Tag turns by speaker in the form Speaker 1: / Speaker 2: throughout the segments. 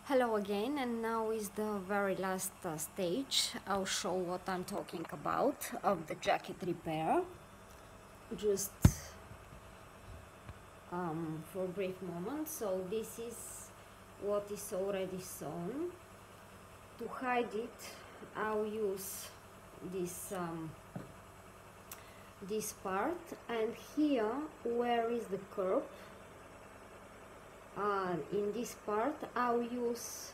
Speaker 1: Hello again, and now is the very last stage. I'll show what I'm talking about of the jacket repair. Just for a brief moment. So this is what is already sewn. To hide it, I'll use this part, and here where is the curve, in this part I'll use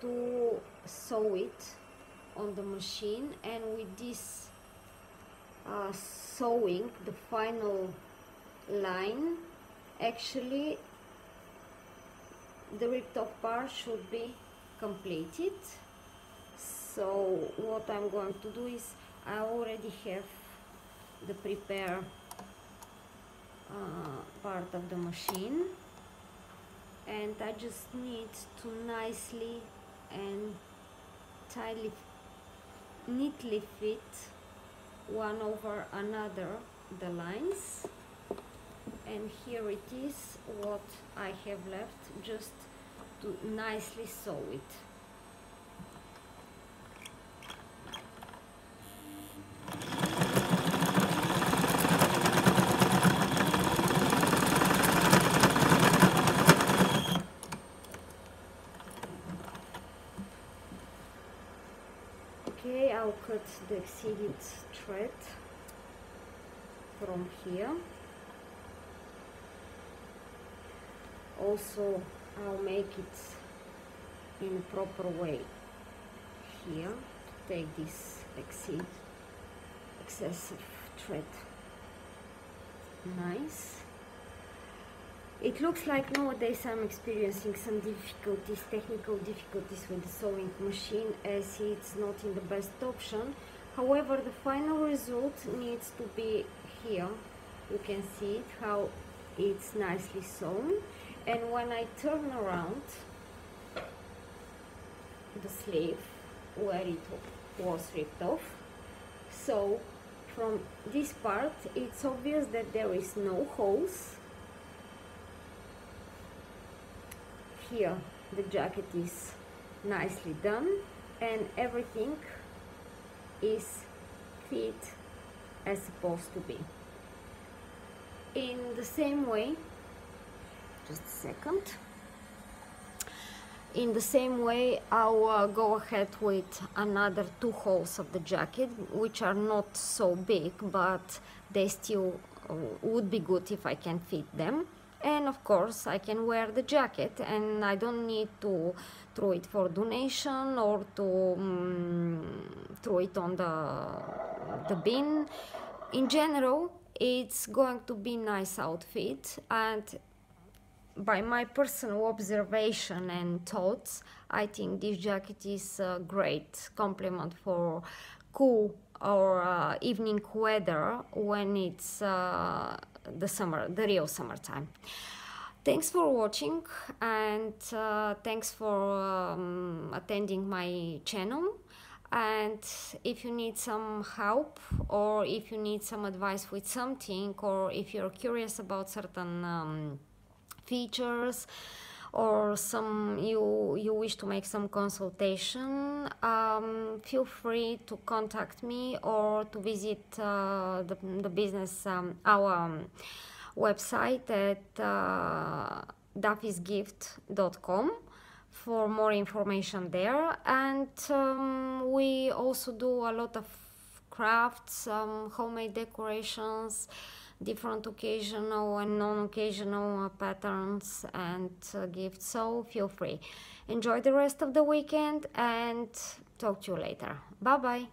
Speaker 1: to sew it on the machine, and with this sewing the final line, actually the ripped off part should be completed. So what I'm going to do is I already have the prepare part of the machine, and I just need to nicely and tightly, neatly fit one over another the lines. And here it is what I have left, just to nicely sew it. Okay, I'll cut the exceeded thread from here. Also, I'll make it in a proper way here to take this excessive thread. Nice. It looks like nowadays I'm experiencing some difficulties, technical difficulties with the sewing machine, as it's not in the best option. However, the final result needs to be here. You can see it, how it's nicely sewn. And when I turn around the sleeve where it was ripped off, so from this part it's obvious that there is no holes. Here the jacket is nicely done and everything is fit as supposed to be. In the same way, just a second. In the same way, I'll go ahead with another 2 holes of the jacket, which are not so big, but they still would be good if I can fit them. And of course I can wear the jacket, and I don't need to throw it for donation or to throw it on the bin. In general, it's going to be nice outfit, and by my personal observation and thoughts, I think this jacket is a great complement for cool or evening weather when it's the real summertime. Thanks for watching, and thanks for attending my channel. And if you need some help, or if you need some advice with something, or if you're curious about certain features, or you wish to make some consultation, feel free to contact me or to visit the business our website at daffysgift.com for more information there. And we also do a lot of crafts, homemade decorations, different occasional and non-occasional patterns and gifts. So feel free. Enjoy the rest of the weekend and talk to you later. Bye bye.